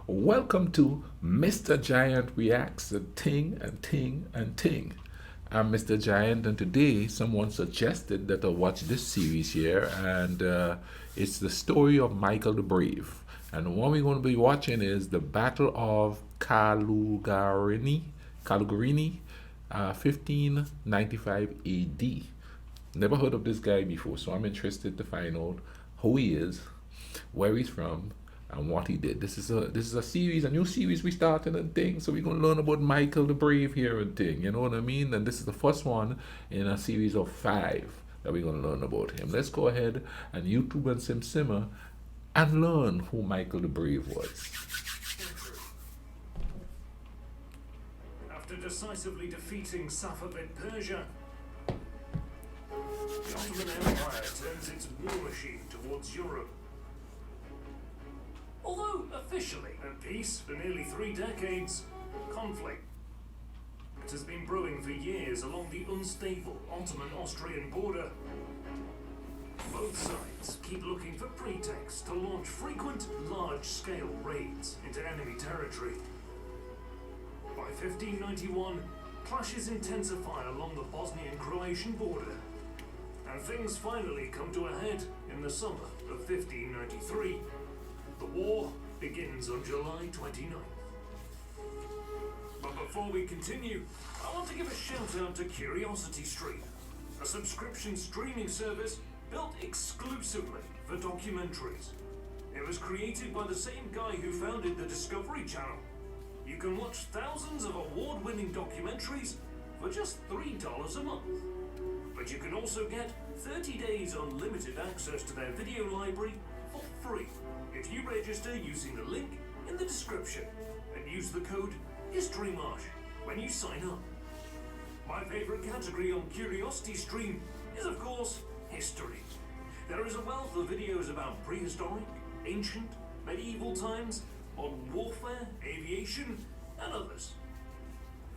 Welcome to Mr. Giant Reacts a Ting and Ting and Ting. I'm Mr. Giant, and today someone suggested that I watch this series here, and it's the story of Michael the Brave. And what we're going to be watching is the Battle of Calugareni, 1595 AD. Never heard of this guy before, so I'm interested to find out who he is, where he's from, and what he did. This is a series, a new series we started and thing. So we're gonna learn about Michael the Brave here and thing. You know what I mean? And this is the first one in a series of 5 that we're gonna learn about him. Let's go ahead and YouTube and simmer and learn who Michael the Brave was. After decisively defeating Safavid Persia, the Ottoman Empire turns its war machine towards Europe. Although officially at peace for nearly 3 decades, conflict has been brewing for years along the unstable Ottoman-Austrian border. Both sides keep looking for pretexts to launch frequent, large-scale raids into enemy territory. By 1591, clashes intensify along the Bosnian-Croatian border, and things finally come to a head in the summer of 1593. The war begins on July 29th. But before we continue, I want to give a shout out to Curiosity Stream, a subscription streaming service built exclusively for documentaries. It was created by the same guy who founded the Discovery Channel. You can watch thousands of award-winning documentaries for just $3 a month. But you can also get 30 days unlimited access to their video library for free if you register using the link in the description and use the code HISTORYMARSH when you sign up. My favorite category on Curiosity Stream is, of course, history. There is a wealth of videos about prehistoric, ancient, medieval times, modern warfare, aviation, and others.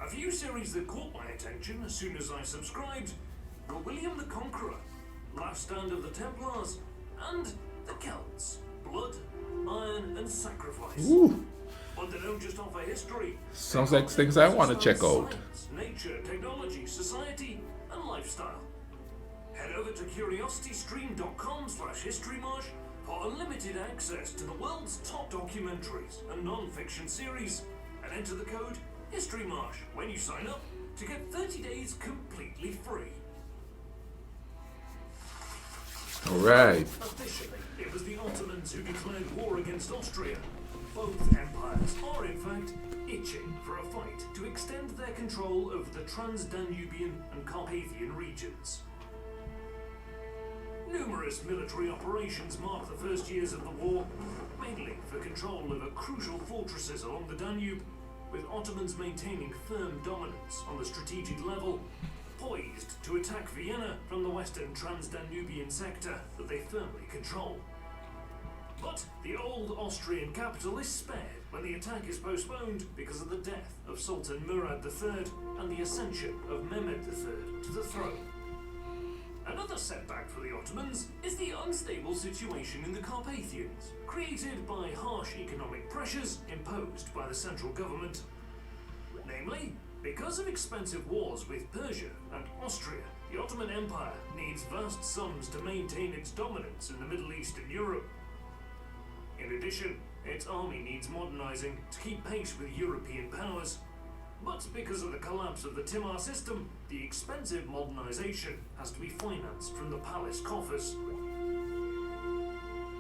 A few series that caught my attention as soon as I subscribed were William the Conqueror, Last Stand of the Templars, and the Celts, Blood, Iron, and Sacrifice. Ooh. But they don't just offer history. Sounds like things I want to check out. Science, nature, technology, society, and lifestyle. Head over to curiositystream.com/historymarsh for unlimited access to the world's top documentaries and non-fiction series, and enter the code HISTORYMARSH when you sign up to get 30 days completely free. Alright. Officially, it was the Ottomans who declared war against Austria. Both empires are, in fact, itching for a fight to extend their control over the Trans-Danubian and Carpathian regions. Numerous military operations marked the first years of the war, mainly for control over crucial fortresses along the Danube, with Ottomans maintaining firm dominance on the strategic level, poised to attack Vienna from the western Trans-Danubian sector that they firmly control. But the old Austrian capital is spared when the attack is postponed because of the death of Sultan Murad III and the ascension of Mehmed III to the throne. Another setback for the Ottomans is the unstable situation in the Carpathians, created by harsh economic pressures imposed by the central government. Namely, because of expensive wars with Persia and Austria, the Ottoman Empire needs vast sums to maintain its dominance in the Middle East and Europe. In addition, its army needs modernizing to keep pace with European powers. But because of the collapse of the Timar system, the expensive modernization has to be financed from the palace coffers.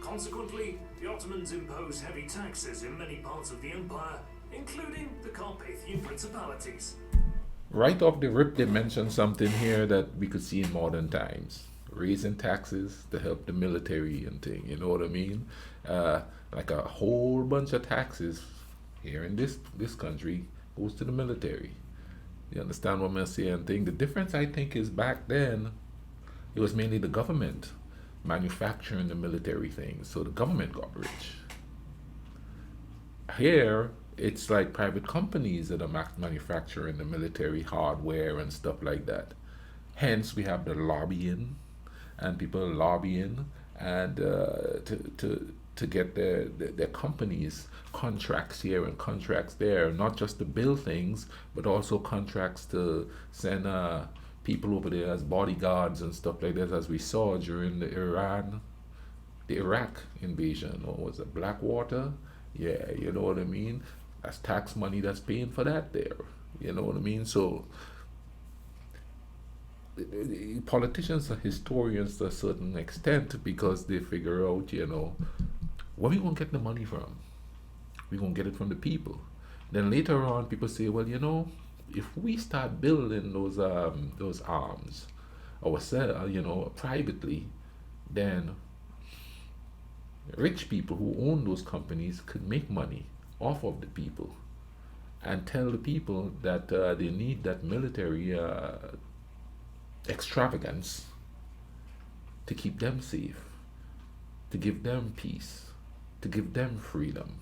Consequently, the Ottomans impose heavy taxes in many parts of the empire, including the Carpathian principalities. Right off the rip, they mentioned something here that we could see in modern times. Raising taxes to help the military and thing, you know what I mean? Like a whole bunch of taxes here in this country goes to the military. You understand what I'm saying? Thing. The difference, I think, is back then it was mainly the government manufacturing the military things, so the government got rich. Here, it's like private companies that are manufacturing the military hardware and stuff like that. Hence, we have the lobbying and people lobbying and to to get their companies contracts here and contracts there, not just to build things, but also contracts to send people over there as bodyguards and stuff like that, as we saw during the Iraq invasion, or was it Blackwater? Yeah, you know what I mean? That's tax money that's paying for that there. You know what I mean? So politicians are historians to a certain extent because they figure out, where we gonna get the money from? We gonna get it from the people. Then later on, people say, well, if we start building those arms ourselves, privately, then rich people who own those companies could make money off of the people and tell the people that they need that military extravagance to keep them safe, to give them peace, to give them freedom.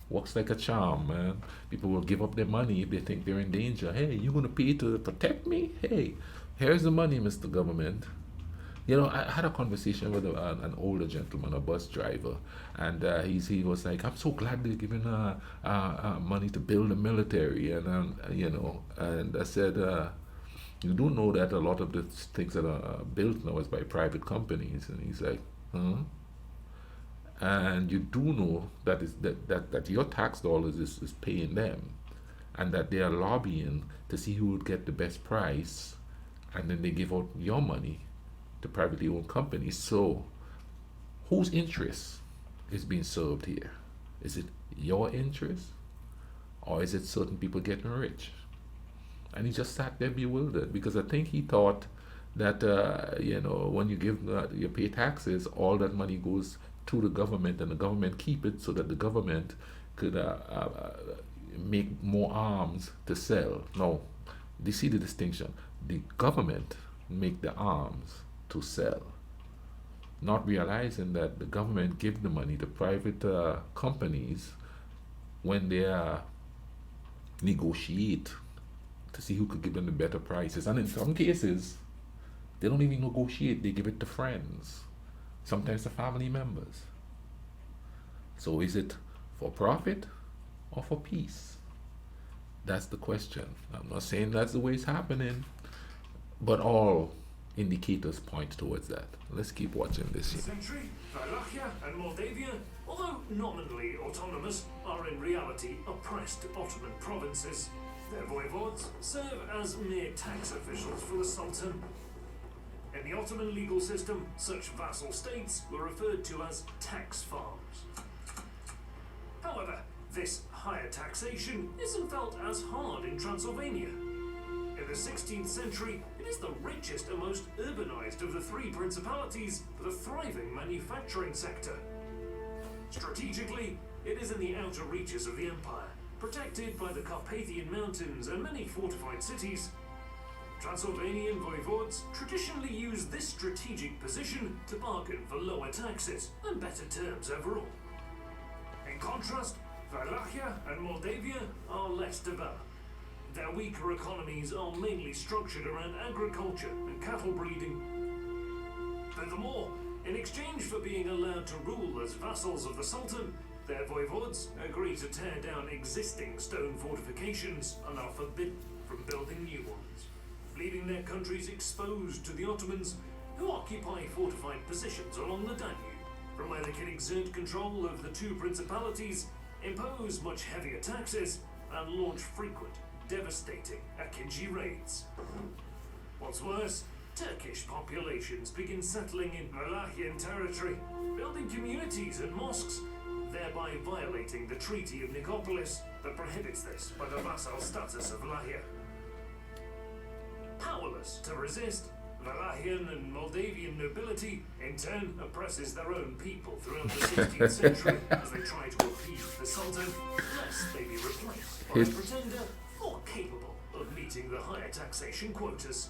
Works like a charm, man. People will give up their money if they think they're in danger. Hey, you gonna pay to protect me? Hey, here's the money, Mr. Government. I had a conversation with an older gentleman, a bus driver, and he was like, "I'm so glad they're giving money to build the military," and I said, "You do know that a lot of the things that are built now is by private companies," and he's like, "Huh?" And you do know that your tax dollars is paying them, and that they are lobbying to see who would get the best price, and then they give out your money to privately owned companies. So, whose interest is being served here? Is it your interest, or is it certain people getting rich? And he just sat there bewildered, because I think he thought that when you pay taxes, all that money goes to the government, and the government keep it so that the government could make more arms to sell. No, do you see the distinction? The government make the arms to sell, not realizing that the government give the money to private companies when they negotiate to see who could give them the better prices. And in some cases, they don't even negotiate, they give it to friends, sometimes to family members. So is it for profit or for peace? That's the question. I'm not saying that's the way it's happening, but all indicators point towards that. Let's keep watching this here. Century, Wallachia and Moldavia, although nominally autonomous, are in reality oppressed Ottoman provinces. Their voivodes serve as mere tax officials for the Sultan. In the Ottoman legal system, such vassal states were referred to as tax farms. However, this higher taxation isn't felt as hard in Transylvania. In the 16th century, it is the richest and most urbanized of the three principalities with a thriving manufacturing sector. Strategically, it is in the outer reaches of the empire, protected by the Carpathian Mountains and many fortified cities. Transylvanian voivodes traditionally use this strategic position to bargain for lower taxes and better terms overall. In contrast, Wallachia and Moldavia are less developed. Their weaker economies are mainly structured around agriculture and cattle breeding. Furthermore, in exchange for being allowed to rule as vassals of the Sultan, their voivodes agree to tear down existing stone fortifications and are forbidden from building new ones, leaving their countries exposed to the Ottomans, who occupy fortified positions along the Danube, from where they can exert control over the two principalities, impose much heavier taxes, and launch frequent, devastating Akinji raids. What's worse, Turkish populations begin settling in Wallachian territory, building communities and mosques, thereby violating the Treaty of Nicopolis that prohibits this by the vassal status of Wallachia. Powerless to resist, Wallachian and Moldavian nobility in turn oppresses their own people throughout the 16th century as they try to appease the Sultan, lest they be replaced by a pretender more capable of meeting the higher taxation quotas.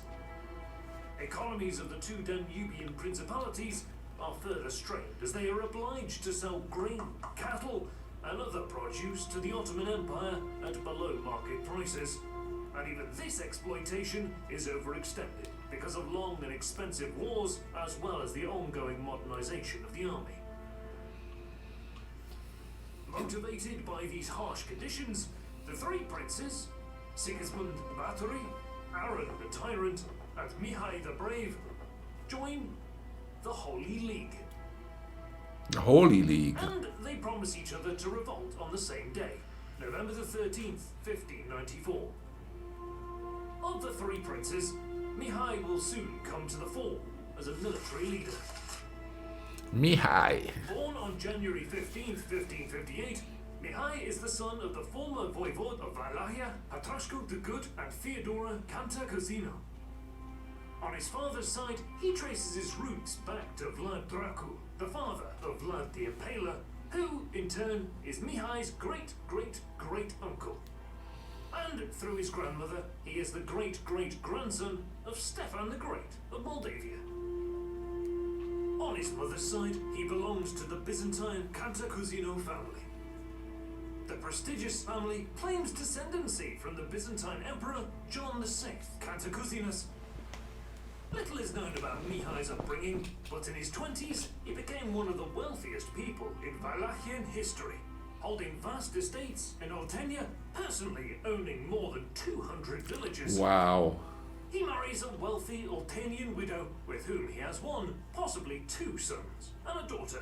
Economies of the two Danubian principalities are further strained as they are obliged to sell grain, cattle, and other produce to the Ottoman Empire at below market prices. And even this exploitation is overextended because of long and expensive wars, as well as the ongoing modernization of the army. Motivated by these harsh conditions, the three princes, Sigismund the Bathory, Aaron the Tyrant, and Mihai the Brave, join the Holy League. The Holy League. And they promise each other to revolt on the same day, November the 13th, 1594. Of the three princes, Mihai will soon come to the fore as a military leader. Mihai. Born on January 15th, 1558, Mihai is the son of the former voivode of Wallachia, Patrashko the Good, and Theodora Cantacuzino. On his father's side, he traces his roots back to Vlad Dracul, the father of Vlad the Impaler, who, in turn, is Mihai's great-great-great-uncle. And through his grandmother, he is the great-great-grandson of Stefan the Great of Moldavia. On his mother's side, he belongs to the Byzantine Cantacuzino family. The prestigious family claims descendancy from the Byzantine Emperor John VI Cantacuzinus. Little is known about Mihai's upbringing, but in his 20s, he became one of the wealthiest people in Wallachian history, holding vast estates in Oltenia, personally owning more than 200 villages. Wow. He marries a wealthy Oltenian widow with whom he has one, possibly two sons, and a daughter.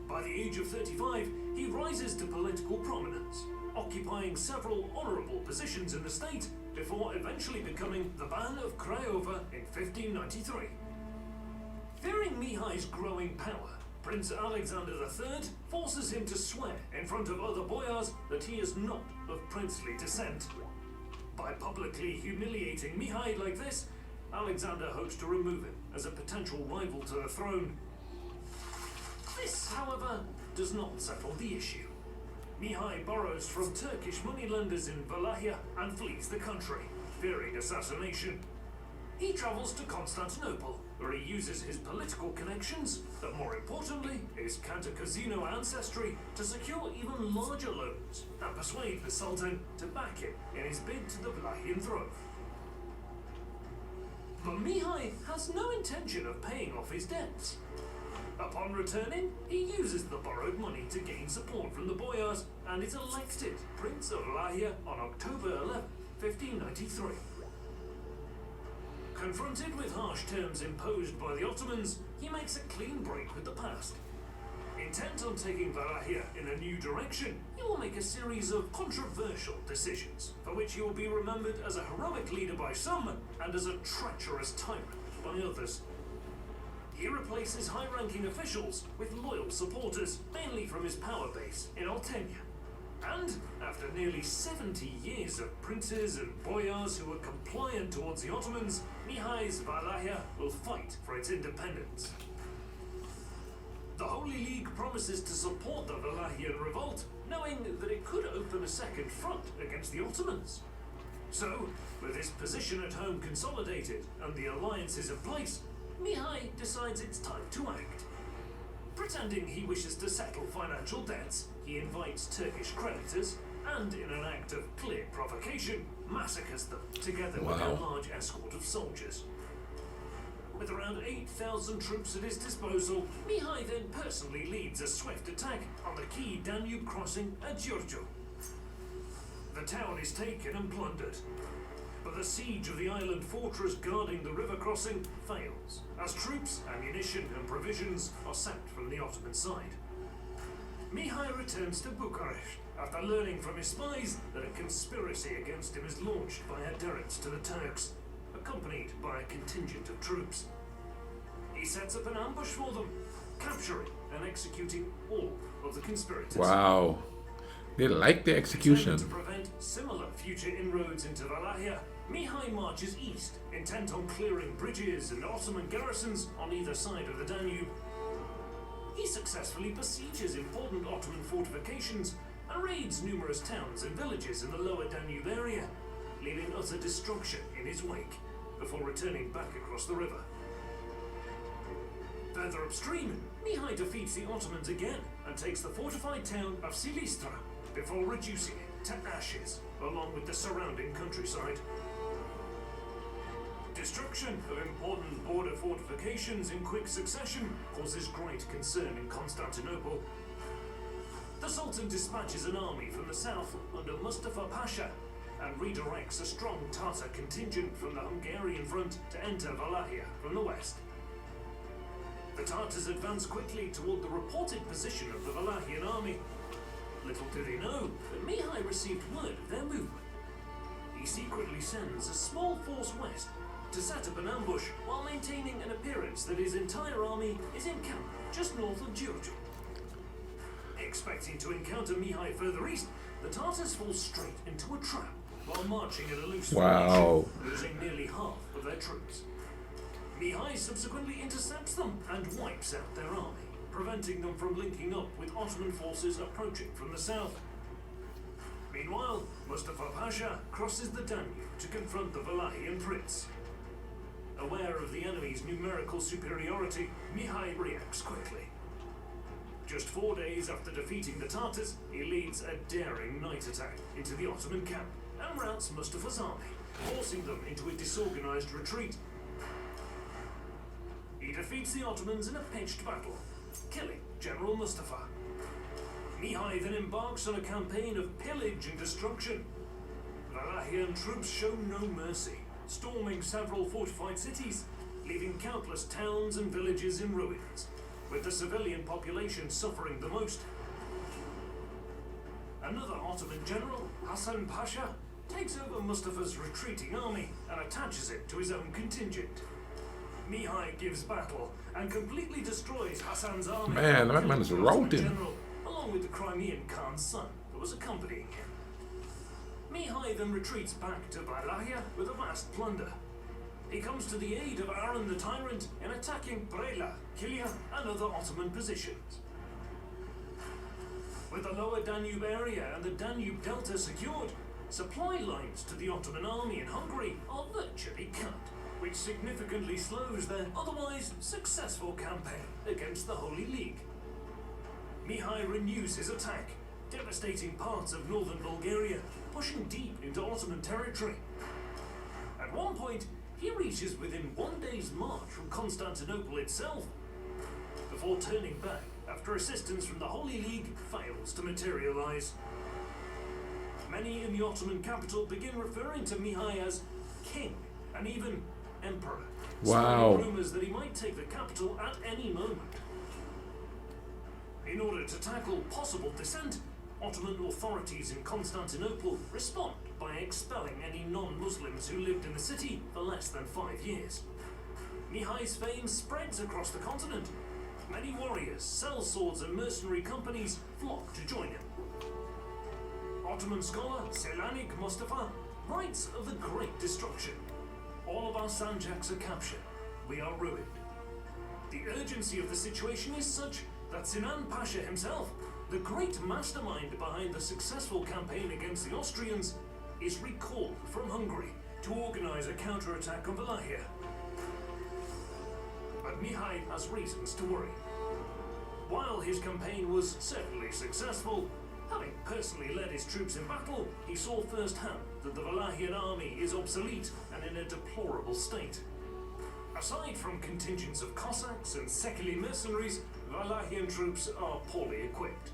By the age of 35, he rises to political prominence, occupying several honourable positions in the state before eventually becoming the Ban of Craiova in 1593. Fearing Mihai's growing power, Prince Alexander III forces him to swear in front of other boyars that he is not of princely descent. By publicly humiliating Mihai like this, Alexander hopes to remove him as a potential rival to the throne. This, however, does not settle the issue. Mihai borrows from Turkish moneylenders in Wallachia and flees the country, fearing assassination. He travels to Constantinople, where he uses his political connections, but more importantly, his Cantacuzino ancestry, to secure even larger loans and persuade the Sultan to back him in his bid to the Wallachian throne. But Mihai has no intention of paying off his debts. Upon returning, he uses the borrowed money to gain support from the boyars and is elected Prince of Wallachia on October 11, 1593. Confronted with harsh terms imposed by the Ottomans, he makes a clean break with the past. Intent on taking Wallachia in a new direction, he will make a series of controversial decisions, for which he will be remembered as a heroic leader by some and as a treacherous tyrant by others. He replaces high-ranking officials with loyal supporters, mainly from his power base in Oltenia. And, after nearly 70 years of princes and boyars who were compliant towards the Ottomans, Mihai's Wallachia will fight for its independence. The Holy League promises to support the Wallachian revolt, knowing that it could open a second front against the Ottomans. So, with his position at home consolidated and the alliances in place, Mihai decides it's time to act. Pretending he wishes to settle financial debts, he invites Turkish creditors and, in an act of clear provocation, massacres them together with a large escort of soldiers. With around 8,000 troops at his disposal, Mihai then personally leads a swift attack on the key Danube crossing at Giurgiu. The town is taken and plundered, but the siege of the island fortress guarding the river crossing fails, as troops, ammunition and provisions are sent from the Ottoman side. Mihai returns to Bucharest after learning from his spies that a conspiracy against him is launched by adherents to the Turks, accompanied by a contingent of troops. He sets up an ambush for them, capturing and executing all of the conspirators. Wow. They like the execution. To prevent similar future inroads into Wallachia, Mihai marches east, intent on clearing bridges and Ottoman garrisons on either side of the Danube. He successfully besieges important Ottoman fortifications and raids numerous towns and villages in the lower Danube area, leaving utter destruction in his wake, before returning back across the river. Further upstream, Mihai defeats the Ottomans again and takes the fortified town of Silistra, before reducing it to ashes, along with the surrounding countryside. Destruction of important border fortifications in quick succession causes great concern in Constantinople. The Sultan dispatches an army from the south under Mustafa Pasha and redirects a strong Tatar contingent from the Hungarian front to enter Wallachia from the west. The Tartars advance quickly toward the reported position of the Wallachian army. Little do they know that Mihai received word of their movement. He secretly sends a small force west to set up an ambush while maintaining an appearance that his entire army is encamped just north of Giurgiu. Expecting to encounter Mihai further east, the Tartars fall straight into a trap while marching at a loose formation, losing nearly half of their troops. Mihai subsequently intercepts them and wipes out their army, preventing them from linking up with Ottoman forces approaching from the south. Meanwhile, Mustafa Pasha crosses the Danube to confront the Wallachian prince. Aware of the enemy's numerical superiority, Mihai reacts quickly. Just 4 days after defeating the Tartars, he leads a daring night attack into the Ottoman camp and routs Mustafa's army, forcing them into a disorganized retreat. He defeats the Ottomans in a pitched battle, killing General Mustafa. Mihai then embarks on a campaign of pillage and destruction. Wallachian troops show no mercy, storming several fortified cities, leaving countless towns and villages in ruins, with the civilian population suffering the most. Another Ottoman general, Hasan Pasha, takes over Mustafa's retreating army and attaches it to his own contingent. Mihai gives battle and completely destroys Hasan's army. Man, that man is routing. General, along with the Crimean Khan's son who was accompanying him. Mihai then retreats back to Wallachia with a vast plunder. He comes to the aid of Aaron the Tyrant in attacking Brela, Kilia, and other Ottoman positions. With the lower Danube area and the Danube Delta secured, supply lines to the Ottoman army in Hungary are virtually cut, which significantly slows their otherwise successful campaign against the Holy League. Mihai renews his attack, devastating parts of northern Bulgaria, pushing deep into Ottoman territory. At one point, he reaches within 1 day's march from Constantinople itself, before turning back after assistance from the Holy League fails to materialize. Many in the Ottoman capital begin referring to Mihai as king and even emperor, spreading rumors that he might take the capital at any moment. In order to tackle possible dissent, Ottoman authorities in Constantinople respond by expelling any non-Muslims who lived in the city for less than 5 years. Mihai's fame spreads across the continent. Many warriors, sellswords and mercenary companies flock to join him. Ottoman scholar Selanik Mustafa writes of the great destruction. All of our sanjaks are captured. We are ruined. The urgency of the situation is such that Sinan Pasha himself, the great mastermind behind the successful campaign against the Austrians, is recalled from Hungary to organize a counterattack on Wallachia. But Mihai has reasons to worry. While his campaign was certainly successful, having personally led his troops in battle, he saw firsthand that the Wallachian army is obsolete and in a deplorable state. Aside from contingents of Cossacks and Sekeli mercenaries, Wallachian troops are poorly equipped.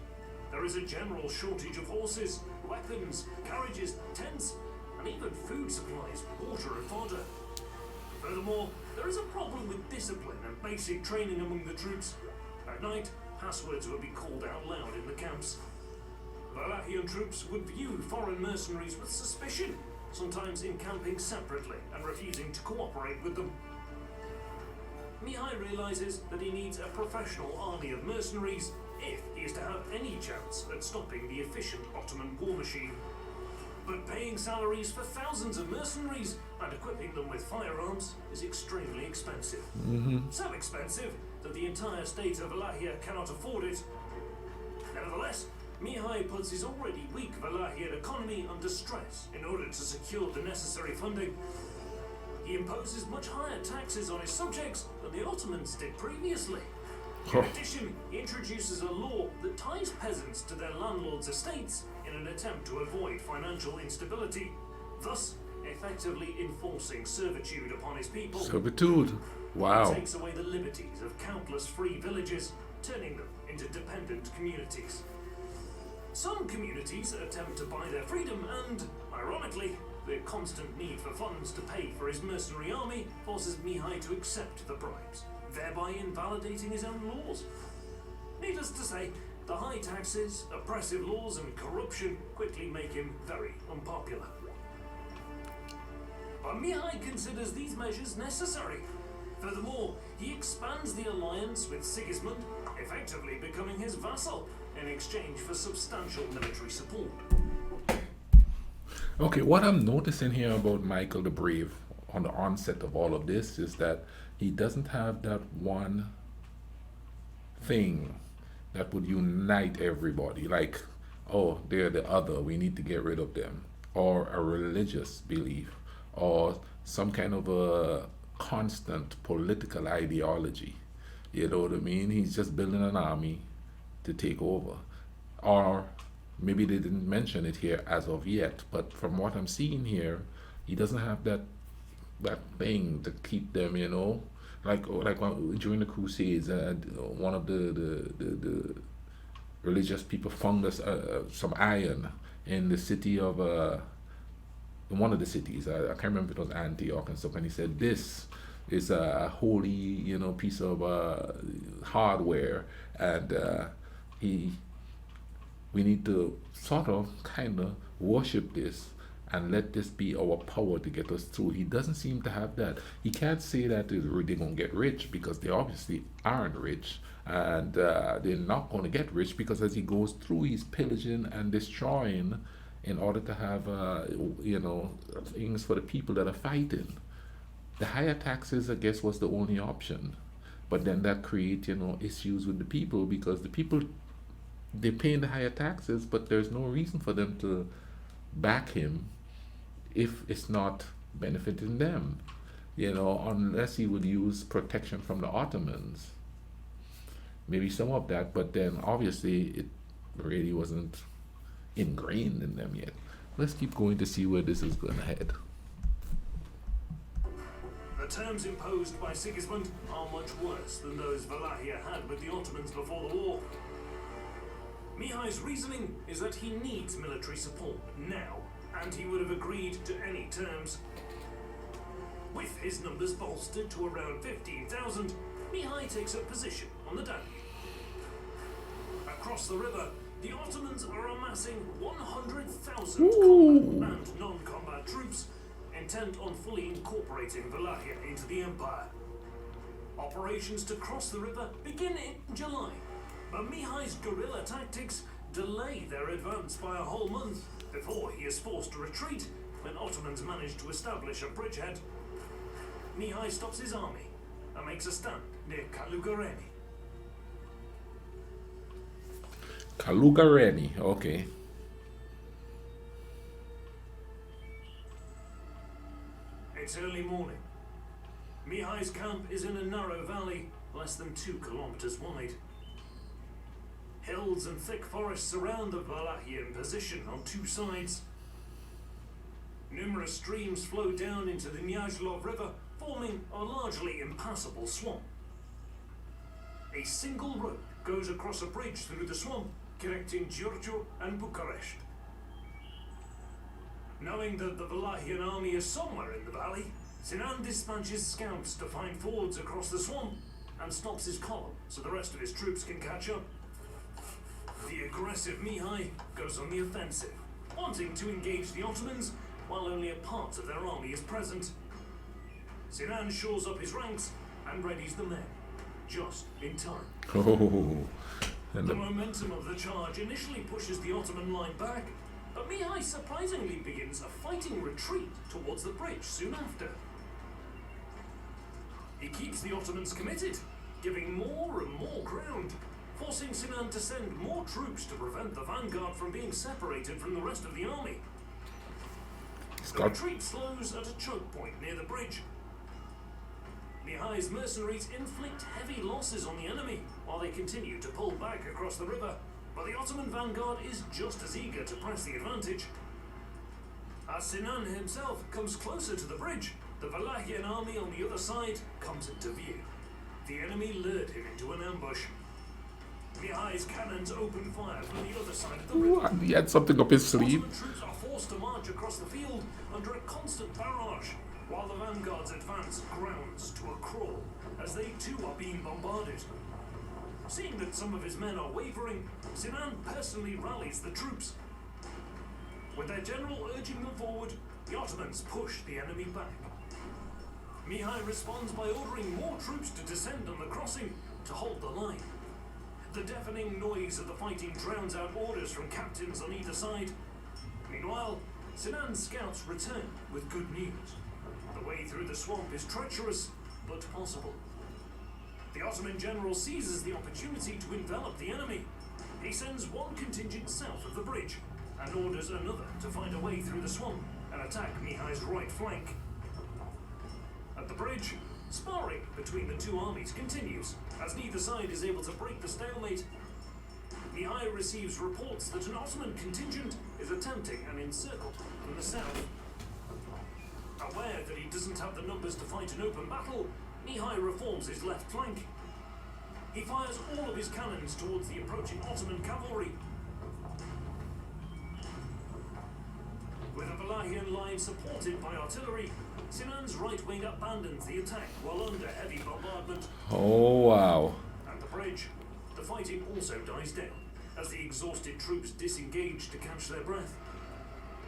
There is a general shortage of horses, weapons, carriages, tents, and even food supplies, water and fodder. Furthermore, there is a problem with discipline and basic training among the troops. At night, passwords would be called out loud in the camps. Wallachian troops would view foreign mercenaries with suspicion, sometimes encamping separately and refusing to cooperate with them. Mihai realizes that he needs a professional army of mercenaries if he is to have any chance at stopping the efficient Ottoman war machine. But paying salaries for thousands of mercenaries and equipping them with firearms is extremely expensive. So expensive that the entire state of Wallachia cannot afford it. Nevertheless, Mihai puts his already weak Wallachian economy under stress in order to secure the necessary funding. He imposes much higher taxes on his subjects than the Ottomans did previously. In addition, he introduces a law that ties peasants to their landlords' estates in an attempt to avoid financial instability, thus effectively enforcing servitude upon his people. Servitude. Wow. He takes away the liberties of countless free villages, turning them into dependent communities. Some communities attempt to buy their freedom and, ironically, the constant need for funds to pay for his mercenary army forces Mihai to accept the bribes, thereby invalidating his own laws. Needless to say, the high taxes, oppressive laws and corruption quickly make him very unpopular. But Mihai considers these measures necessary. Furthermore, he expands the alliance with Sigismund, effectively becoming his vassal in exchange for substantial military support. Okay, what I'm noticing here about Michael the Brave on the onset of all of this is that he doesn't have that one thing that would unite everybody, like, oh, they're the other, we need to get rid of them, or a religious belief, or some kind of a constant political ideology. You know what I mean? He's just building an army to take over. Or maybe they didn't mention it here as of yet, but from what I'm seeing here, he doesn't have that thing to keep them, you know, like during the Crusades, one of the religious people found us some iron in the city of in one of the cities. I can't remember if it was Antioch and stuff, and he said this is a holy, you know, piece of hardware, and we need to sort of kind of worship this and let this be our power to get us through. He doesn't seem to have that. He can't say that they're going to get rich, because they obviously aren't rich, and they're not going to get rich, because as he goes through, he's pillaging and destroying in order to have you know, things for the people that are fighting. The higher taxes, I guess, was the only option, but then that creates, you know, issues with the people, because the people, they're paying the higher taxes, but there's no reason for them to back him if it's not benefiting them, you know, unless he would use protection from the Ottomans. Maybe some of that, but then obviously it really wasn't ingrained in them yet. Let's keep going to see where this is going to head. The terms imposed by Sigismund are much worse than those Wallachia had with the Ottomans before the war. Mihai's reasoning is that he needs military support now, and he would have agreed to any terms. With his numbers bolstered to around 15,000, Mihai takes up position on the Danube. Across the river, the Ottomans are amassing 100,000 combat and non-combat troops, intent on fully incorporating Wallachia into the empire. Operations to cross the river begin in July, but Mihai's guerrilla tactics delay their advance by a whole month before he is forced to retreat when Ottomans manage to establish a bridgehead. Mihai stops his army and makes a stand near Calugareni. Calugareni, okay. It's early morning. Mihai's camp is in a narrow valley, less than 2 kilometers wide. Hills and thick forests surround the Wallachian position on 2 sides. Numerous streams flow down into the Nyajlov River, forming a largely impassable swamp. A single road goes across a bridge through the swamp, connecting Giurgiu and Bucharest. Knowing that the Wallachian army is somewhere in the valley, Sinan dispatches scouts to find fords across the swamp and stops his column so the rest of his troops can catch up. The aggressive Mihai goes on the offensive, wanting to engage the Ottomans while only a part of their army is present. Sinan shores up his ranks and readies the men, just in time. The momentum of the charge initially pushes the Ottoman line back, but Mihai surprisingly begins a fighting retreat towards the bridge soon after. He keeps the Ottomans committed, giving more and more ground, forcing Sinan to send more troops to prevent the vanguard from being separated from the rest of the army. The retreat slows at a choke point near the bridge. Mihai's mercenaries inflict heavy losses on the enemy while they continue to pull back across the river, but the Ottoman vanguard is just as eager to press the advantage. As Sinan himself comes closer to the bridge, the Wallachian army on the other side comes into view. The enemy lured him into an ambush. Mihai's cannons open fire from the other side of the river. What? He had something up his sleeve. Ottoman troops are forced to march across the field under a constant barrage, while the vanguard's advance grounds to a crawl as they too are being bombarded. Seeing that some of his men are wavering, Sinan personally rallies the troops. With their general urging them forward, the Ottomans push the enemy back. Mihai responds by ordering more troops to descend on the crossing to hold the line. The deafening noise of the fighting drowns out orders from captains on either side. Meanwhile, Sinan's scouts return with good news. The way through the swamp is treacherous, but possible. The Ottoman general seizes the opportunity to envelop the enemy. He sends one contingent south of the bridge and orders another to find a way through the swamp and attack Mihai's right flank. At the bridge, sparring between the two armies continues as neither side is able to break the stalemate. Mihai receives reports that an Ottoman contingent is attempting an encirclement from the south. Aware that he doesn't have the numbers to fight an open battle, Mihai reforms his left flank. He fires all of his cannons towards the approaching Ottoman cavalry. With a Wallachian line supported by artillery, Sinan's right wing abandons the attack while under heavy bombardment. Oh, wow. At the bridge, the fighting also dies down as the exhausted troops disengage to catch their breath.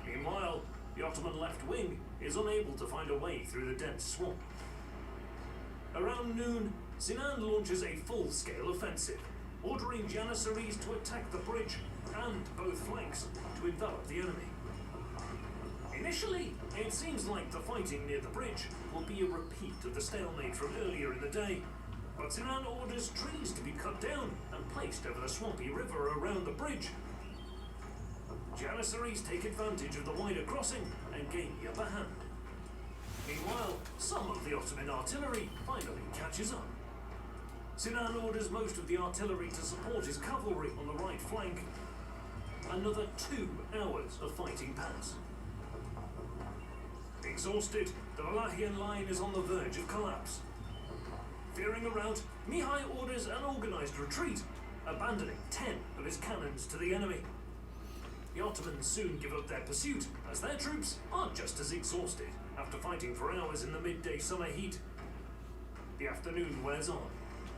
Meanwhile, the Ottoman left wing is unable to find a way through the dense swamp. Around noon, Sinan launches a full-scale offensive, ordering Janissaries to attack the bridge and both flanks to envelop the enemy. Initially, it seems like the fighting near the bridge will be a repeat of the stalemate from earlier in the day, but Sinan orders trees to be cut down and placed over the swampy river around the bridge. Janissaries take advantage of the wider crossing and gain the upper hand. Meanwhile, some of the Ottoman artillery finally catches up. Sinan orders most of the artillery to support his cavalry on the right flank. Another 2 hours of fighting pass. Exhausted, the Wallachian line is on the verge of collapse. Fearing a rout, Mihai orders an organized retreat, abandoning 10 of his cannons to the enemy. The Ottomans soon give up their pursuit, as their troops are just as exhausted after fighting for hours in the midday summer heat. The afternoon wears on,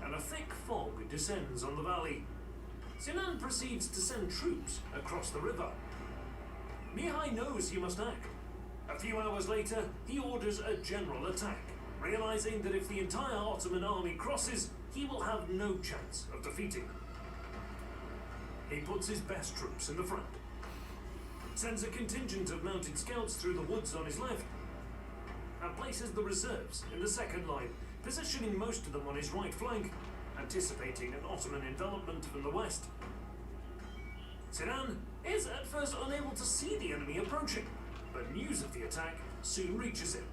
and a thick fog descends on the valley. Sinan proceeds to send troops across the river. Mihai knows he must act. A few hours later, he orders a general attack, realizing that if the entire Ottoman army crosses, he will have no chance of defeating them. He puts his best troops in the front, sends a contingent of mounted scouts through the woods on his left, and places the reserves in the second line, positioning most of them on his right flank, anticipating an Ottoman envelopment from the west. Sinan is at first unable to see the enemy approaching, but news of the attack soon reaches him.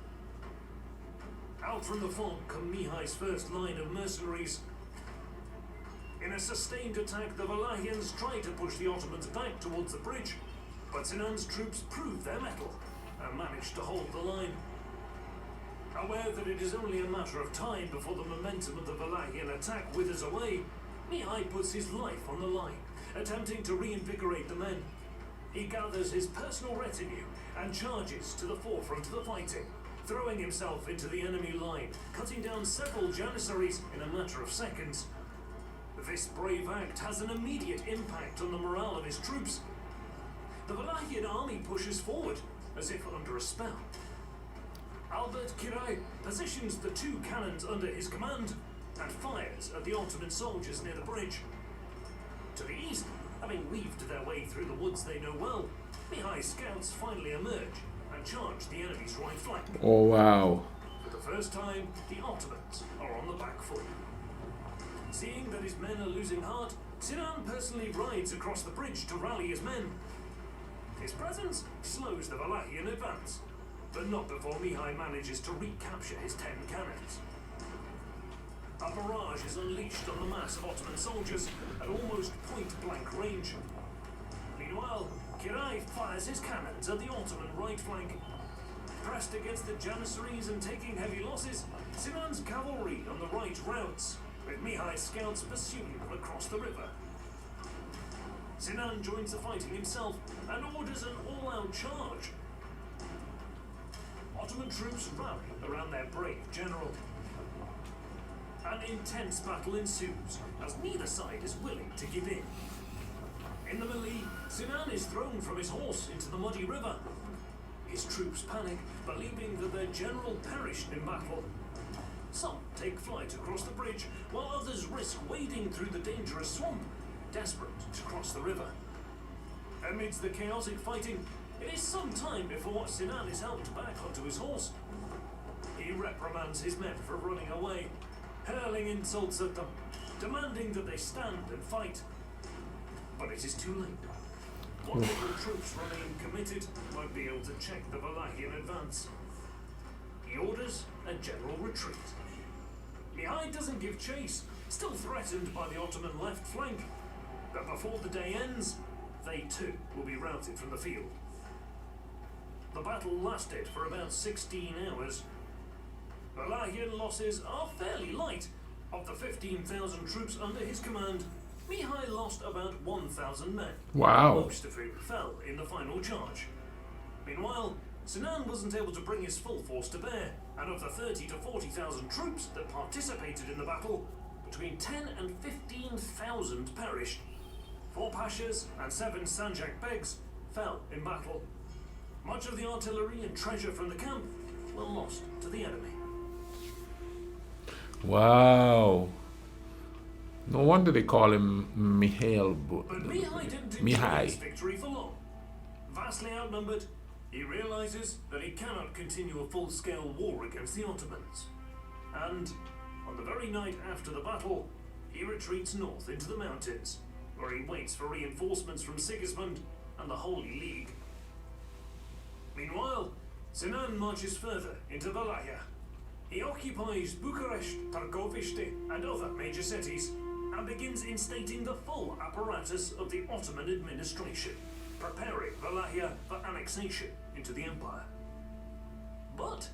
Out from the fog come Mihai's first line of mercenaries. In a sustained attack, the Wallachians try to push the Ottomans back towards the bridge, but Sinan's troops prove their mettle and manage to hold the line. Aware that it is only a matter of time before the momentum of the Wallachian attack withers away, Mihai puts his life on the line, attempting to reinvigorate the men. He gathers his personal retinue and charges to the forefront of the fighting, throwing himself into the enemy line, cutting down several Janissaries in a matter of seconds. This brave act has an immediate impact on the morale of his troops. The Wallachian army pushes forward, as if under a spell. Albert Kirai positions the 2 cannons under his command and fires at the Ottoman soldiers near the bridge. To the east, having weaved their way through the woods they know well, Mihai's scouts finally emerge and charge the enemy's right flank. Oh, wow. For the first time, the Ottomans are on the back foot. Seeing that his men are losing heart, Sinan personally rides across the bridge to rally his men. His presence slows the Wallachian advance, but not before Mihai manages to recapture his 10 cannons. A barrage is unleashed on the mass of Ottoman soldiers at almost point-blank range. Meanwhile, Kirai fires his cannons at the Ottoman right flank. Pressed against the Janissaries and taking heavy losses, Sinan's cavalry on the right routes, with Mihai's scouts pursuing them across the river, Sinan joins the fighting himself and orders an all-out charge. Ottoman troops rally around their brave general. An intense battle ensues, as neither side is willing to give in. In the melee, Sinan is thrown from his horse into the muddy river. His troops panic, believing that their general perished in battle. Some take flight across the bridge, while others risk wading through the dangerous swamp, desperate to cross the river. Amidst the chaotic fighting, it is some time before Sinan is helped back onto his horse. He reprimands his men for running away, hurling insults at them, demanding that they stand and fight. But it is too late. What little troops remain committed won't be able to check the Wallachian advance. He orders a general retreat. Mihai doesn't give chase, still threatened by the Ottoman left flank. But before the day ends, they too will be routed from the field. The battle lasted for about 16 hours. Wallachian losses are fairly light. Of the 15,000 troops under his command, Mihai lost about 1,000 men. Wow. Most of whom fell in the final charge. Meanwhile, Sinan wasn't able to bring his full force to bear, and of the 30 to 40,000 troops that participated in the battle, between 10 and 15,000 perished. 4 pashas and 7 sanjak begs fell in battle. Much of the artillery and treasure from the camp were lost to the enemy. Wow. No wonder they call him Mihail. But Mihai didn't enjoy his victory for long. Vastly outnumbered, he realizes that he cannot continue a full-scale war against the Ottomans. And on the very night after the battle, he retreats north into the mountains, where he waits for reinforcements from Sigismund and the Holy League. Meanwhile, Sinan marches further into Wallachia. He occupies Bucharest, Târgoviște, and other major cities, and begins instating the full apparatus of the Ottoman administration, preparing Wallachia for annexation into the empire. But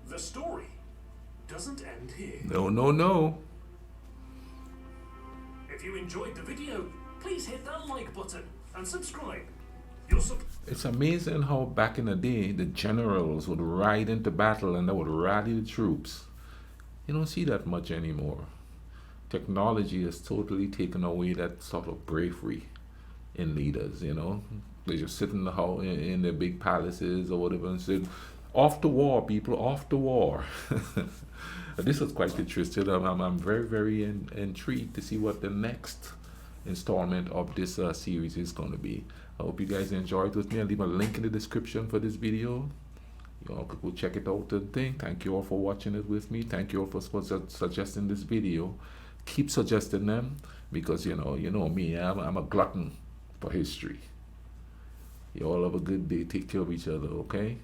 the story doesn't end here. No, no, no. If you enjoyed the video, please hit that like button and subscribe. It's amazing how back in the day the generals would ride into battle and they would rally the troops. You don't see that much anymore. Technology has totally taken away that sort of bravery in leaders, you know. They just sit in the house in their big palaces or whatever and say, off to war, people, off to war. This was quite interesting. I'm very, very intrigued to see what the next installment of this series is going to be. I hope you guys enjoyed with me. I'll leave a link in the description for this video. You all could go check it out and thing. Thank you all for watching it with me. Thank you all for suggesting this video. Keep suggesting them because you know me. I'm a glutton for history. You all have a good day. Take care of each other, okay?